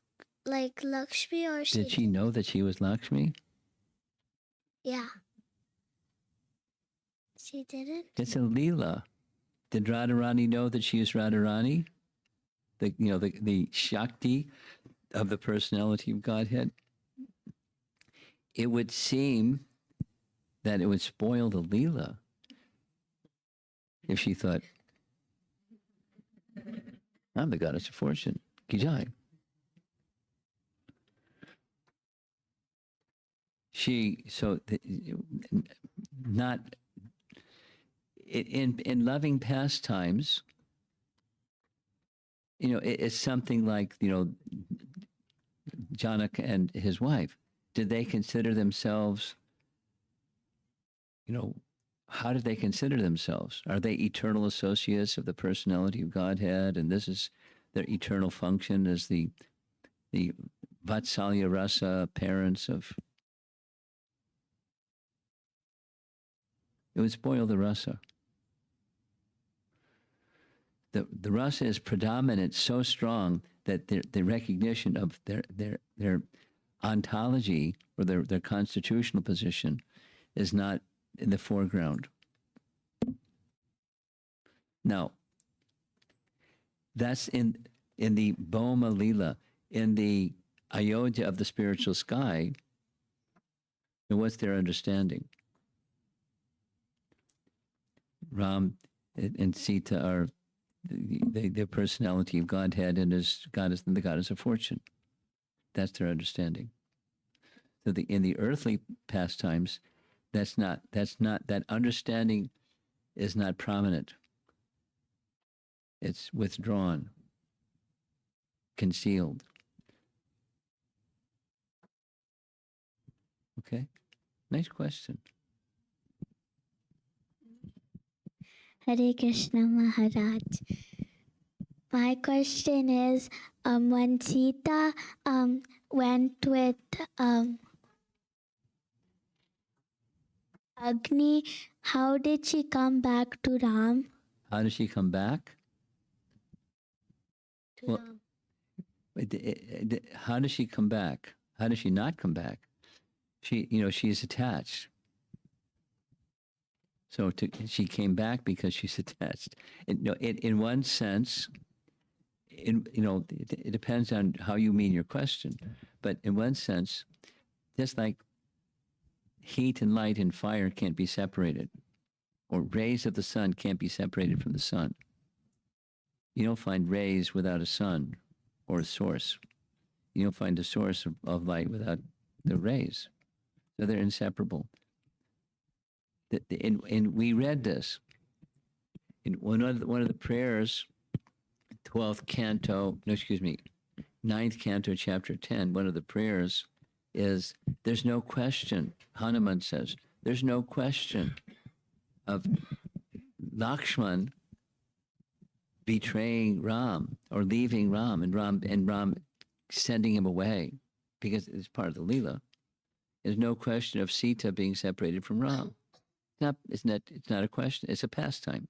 like Lakshmi, or Did she know that she was Lakshmi? Yeah. She didn't? It's a Leela. Did Radharani know that she is Radharani? The Shakti of the personality of Godhead? It would seem that it would spoil the Leela if she thought, I'm the goddess of fortune. Kijai. Not in loving pastimes, it's something like, Janak and his wife. Did they consider themselves how do they consider themselves? Are they eternal associates of the personality of Godhead, and this is their eternal function as the Vatsalya Rasa parents of? It would spoil the rasa. The rasa is predominant, so strong that the recognition of their ontology or their constitutional position is not in the foreground. Now, that's in the Bhoma Lila, in the Ayodhya of the spiritual sky. And what's their understanding? Ram and Sita are the personality of Godhead and is goddess and the goddess of fortune. That's their understanding. So in the earthly pastimes, that understanding is not prominent. It's withdrawn, concealed. Okay, nice question. Hare Krishna Maharaj. My question is, when Sita went with Agni, how did she come back to Ram? How does she come back? To Ram. How does she come back? How does she not come back? She's attached. So she came back because she's attached. In one sense, it depends on how you mean your question. But in one sense, just like heat and light and fire can't be separated, or rays of the sun can't be separated from the sun. You don't find rays without a sun or a source. You don't find a source of light without the rays. So they're inseparable. And we read this in one of the prayers, 12th canto, no, excuse me, 9th canto, chapter 10. One of the prayers is, there's no question, Hanuman says, there's no question of Lakshman betraying Ram or leaving Ram and Ram sending him away because it's part of the Leela. There's no question of Sita being separated from Ram. It's not a question. It's a pastime.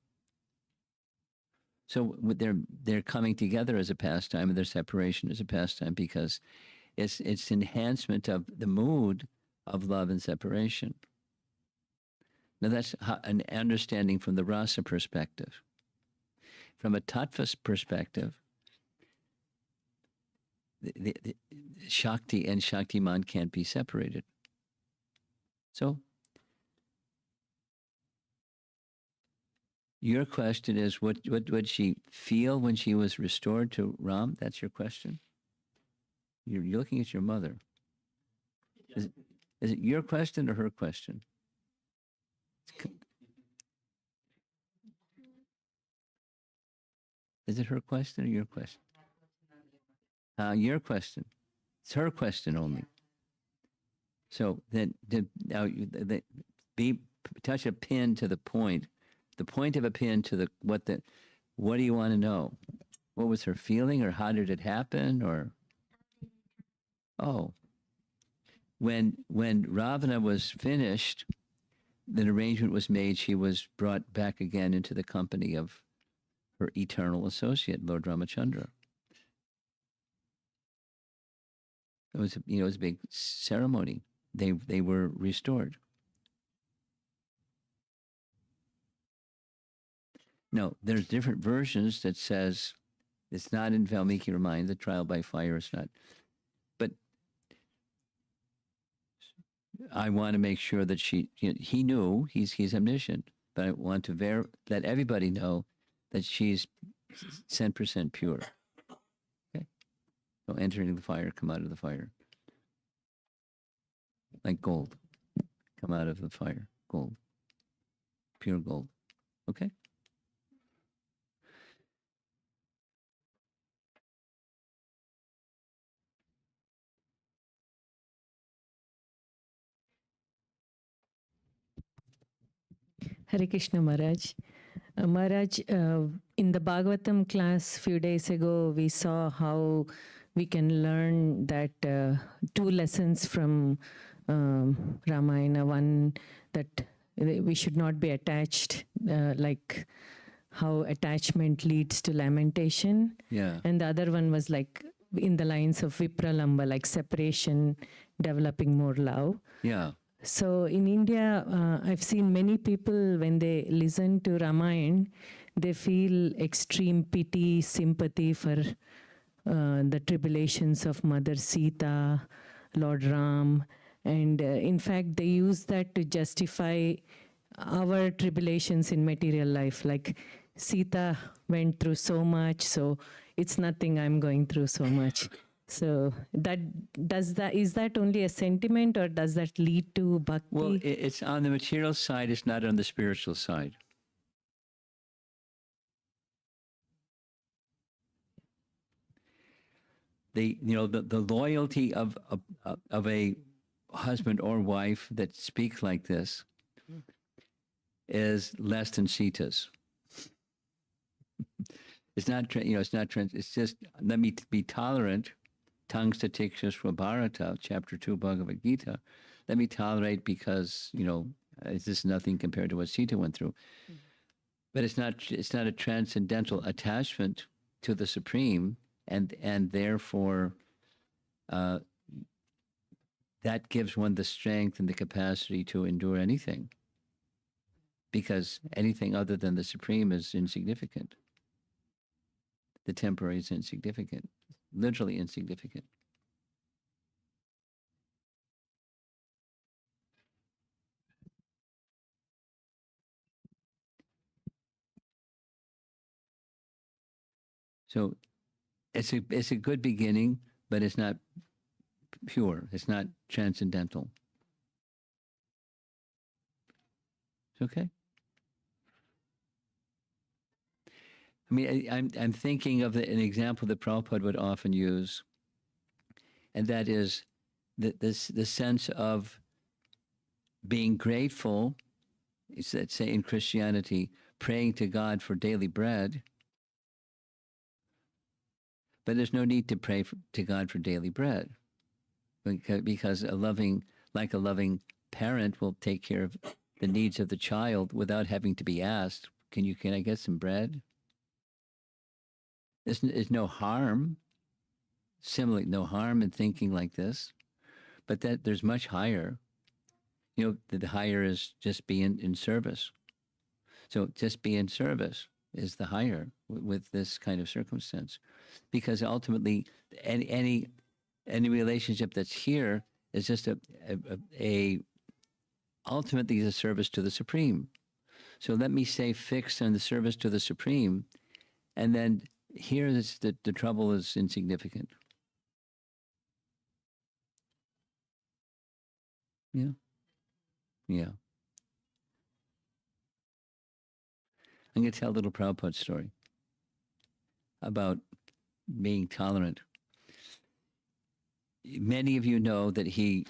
So they're coming together as a pastime, and their separation is a pastime because it's enhancement of the mood of love and separation. Now that's an understanding from the rasa perspective. From a tattva perspective, the Shakti and Shaktiman can't be separated. So your question is, what would she feel when she was restored to Ram? That's your question? You're looking at your mother. Is it your question or her question? Is it her question or your question? Your question. It's her question only. So then, touch a pin to the point. The point of a pin to what do you want to know? What was her feeling, or how did it happen, or when Ravana was finished, an arrangement was made. She was brought back again into the company of her eternal associate, Lord Ramachandra. It was a big ceremony. They were restored. No, there's different versions that says it's not in Valmiki Ramayana. The trial by fire is not. But I want to make sure that he knew he's omniscient, but I want to let everybody know that she's 10% pure. Okay, so entering the fire, come out of the fire, like gold, come out of the fire, gold, pure gold. Okay. Hare Krishna Maharaj. Maharaj, in the Bhagavatam class few days ago, we saw how we can learn that two lessons from Ramayana. One, that we should not be attached, like how attachment leads to lamentation. Yeah. And the other one was like in the lines of Vipralamba, like separation, developing more love. Yeah. So in India, I've seen many people, when they listen to Ramayana, they feel extreme pity, sympathy for the tribulations of Mother Sita, Lord Ram. And in fact, they use that to justify our tribulations in material life. Like Sita went through so much, so it's nothing, I'm going through so much. So is that only a sentiment, or does that lead to bhakti? Well, it's on the material side. It's not on the spiritual side. The loyalty of a husband or wife that speaks like this is less than Sita's. It's not, it's just, let me be tolerant. Tongues to Tikshasva Bharata, chapter 2, Bhagavad Gita. Let me tolerate because, it's just nothing compared to what Sita went through. Mm-hmm. But it's not a transcendental attachment to the Supreme, and therefore that gives one the strength and the capacity to endure anything. Because anything other than the Supreme is insignificant. The temporary is insignificant. Literally insignificant. So it's a good beginning, but it's not pure. It's not transcendental. It's okay. I mean, I'm thinking of an example that Prabhupada would often use, and that is the sense of being grateful. Let's say in Christianity, praying to God for daily bread, but there's no need to pray to God for daily bread, because a loving parent will take care of the needs of the child without having to be asked, can I get some bread? There's no harm. Similarly, no harm in thinking like this, but that there's much higher. The higher is just being in service. So just be in service is the higher with this kind of circumstance, because ultimately any relationship that's here is just ultimately a service to the Supreme. So let me stay fixed on the service to the Supreme, and then here the trouble is insignificant. Yeah. Yeah. I'm going to tell a little Prabhupada story about being tolerant. Many of you know that he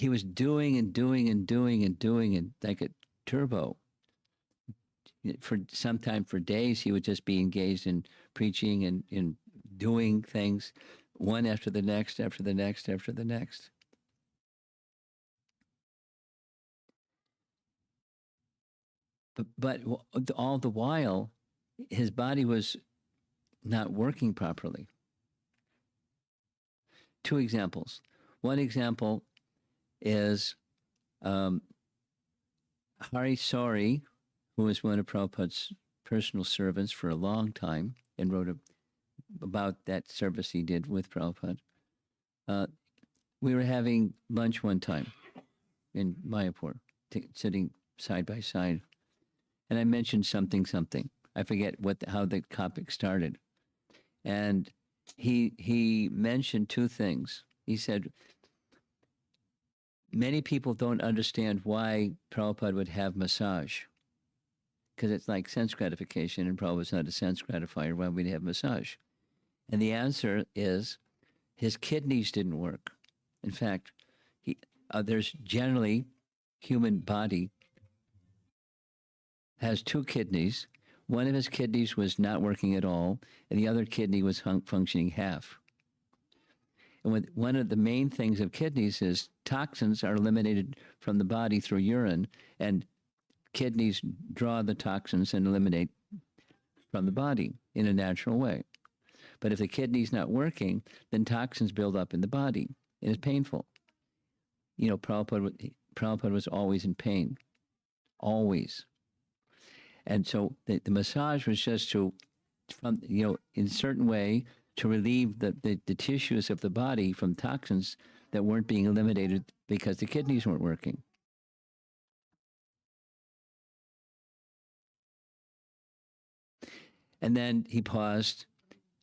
was doing and like a turbo. For days, he would just be engaged in preaching and in doing things, one after the next, after the next, after the next. But all the while, his body was not working properly. Two examples. One example is Hari Sori, who was one of Prabhupada's personal servants for a long time and wrote about that service he did with Prabhupada. We were having lunch one time in Mayapur, sitting side by side. And I mentioned something. I forget how the topic started. And he mentioned two things. He said, many people don't understand why Prabhupada would have massage, because it's like sense gratification, and Prabhupada's not a sense gratifier. Why would he have massage? And the answer is his kidneys didn't work. In fact, there's generally human body has two kidneys. One of his kidneys was not working at all, and the other kidney was functioning half. And one of the main things of kidneys is toxins are eliminated from the body through urine, and kidneys draw the toxins and eliminate from the body in a natural way. But if the kidney's not working, then toxins build up in the body, and it's painful. You know, Prabhupada was always in pain, always. And so the massage was just to, in a certain way, to relieve the tissues of the body from toxins that weren't being eliminated because the kidneys weren't working. And then he paused,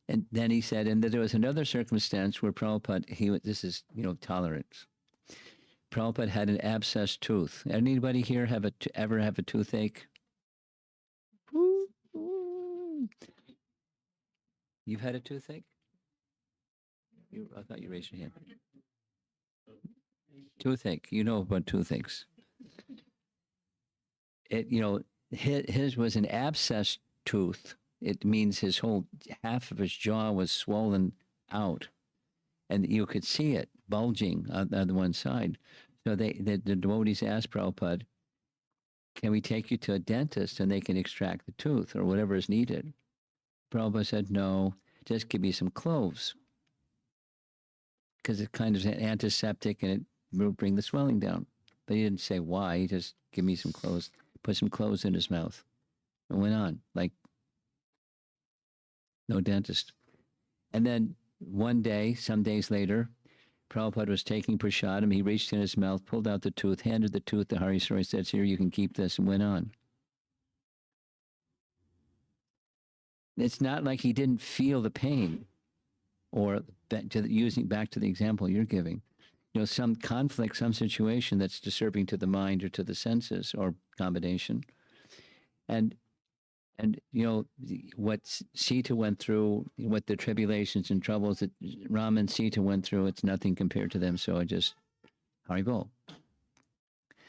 and then he said, and there was another circumstance where Prabhupada, this is, tolerance. Prabhupada had an abscessed tooth. Anybody here ever have a toothache? You've had a toothache? I thought you raised your hand. Toothache. You know about toothaches. His was an abscessed tooth. It means his whole half of his jaw was swollen out, and you could see it bulging on the one side. So the devotees asked Prabhupada, "Can we take you to a dentist and they can extract the tooth or whatever is needed?" Prabhupada said, "No, just give me some cloves, because it kind of is antiseptic and it will bring the swelling down." But he didn't say why. He just give me some cloves, put some cloves in his mouth, and went on like no dentist. And then one day, some days later, Prabhupada was taking prasadam. He reached in his mouth, pulled out the tooth, handed the tooth to Hari Suri, said, "Here, you can keep this," and went on. It's not like he didn't feel the pain, or using back to the example you're giving, some conflict, some situation that's disturbing to the mind or to the senses or combination. And what Sita went through, what the tribulations and troubles that Rama and Sita went through, it's nothing compared to them. So I just, Haribol.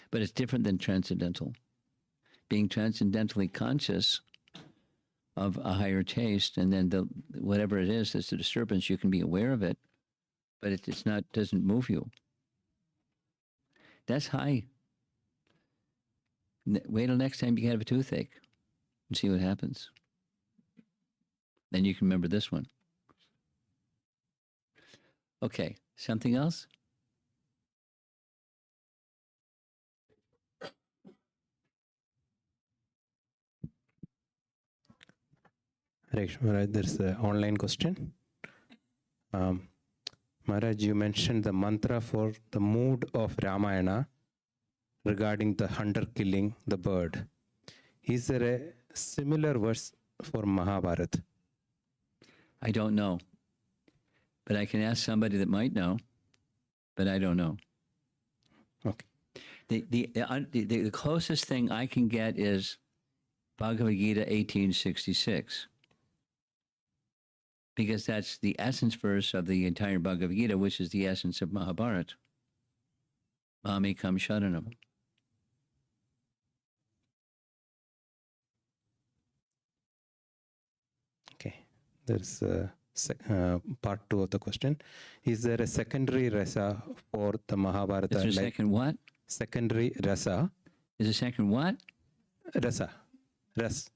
But it's different than transcendental. Being transcendentally conscious of a higher taste, and then whatever it is that's a disturbance, you can be aware of it, but it's not, doesn't move you. That's high. Wait till next time you have a toothache and see what happens. Then you can remember this one. Okay, something else? Maharaj, there's an online question. Maharaj, you mentioned the mantra for the mood of Ramayana regarding the hunter killing the bird. Is there a similar verse for Mahabharata? I don't know. But I can ask somebody that might know, but I don't know. Okay. The closest thing I can get is Bhagavad Gita 1866. Because that's the essence verse of the entire Bhagavad Gita, which is the essence of Mahabharata. Mamekam Sharanam. Okay. There's part 2 of the question. Is there a secondary rasa for the Mahabharata? Is there a second what? Secondary rasa. Is a second what? Rasa. Ras.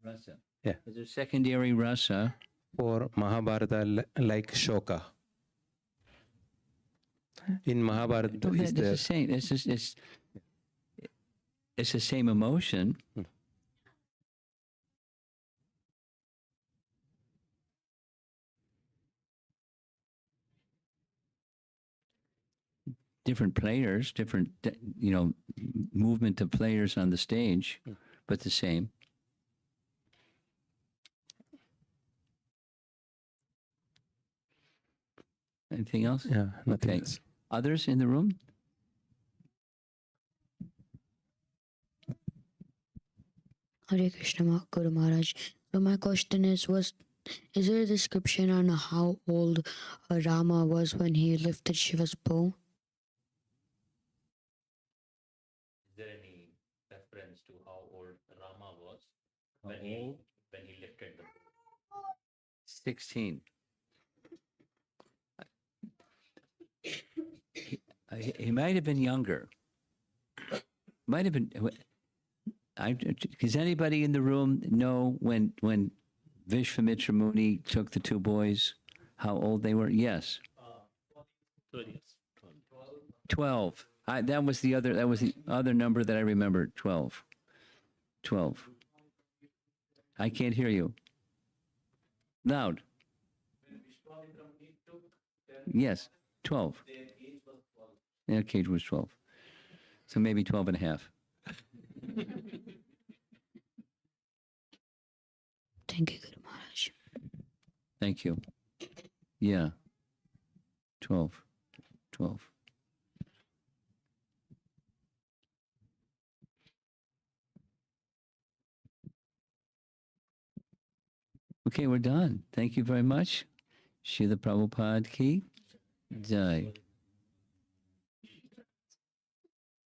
Rasa. Yeah. Is there secondary rasa? For Mahabharata like Shoka. In Mahabharata, It's the same. It's the same emotion. Different players, different movement of players on the stage, but the same. Anything else? Yeah, nothing Okay. else. Others in the room? Hare Krishna Guru Maharaj. So my question is, was Is there a description on how old Rama was when he lifted Shiva's bow? Is there any reference to how old Rama was when he lifted the bow? 16. He might have been younger. Might have been. Does anybody in the room know when Vishvamitra Muni took the two boys, how old they were? Yes. 12. That was the other number that I remembered. 12. 12. I can't hear you. Loud. Yes. 12. Their age was 12. So maybe 12 and a half. Thank you, Guru Maharaj. Thank you. Yeah. 12. 12. Okay, we're done. Thank you very much. Srila Prabhupada ki jai.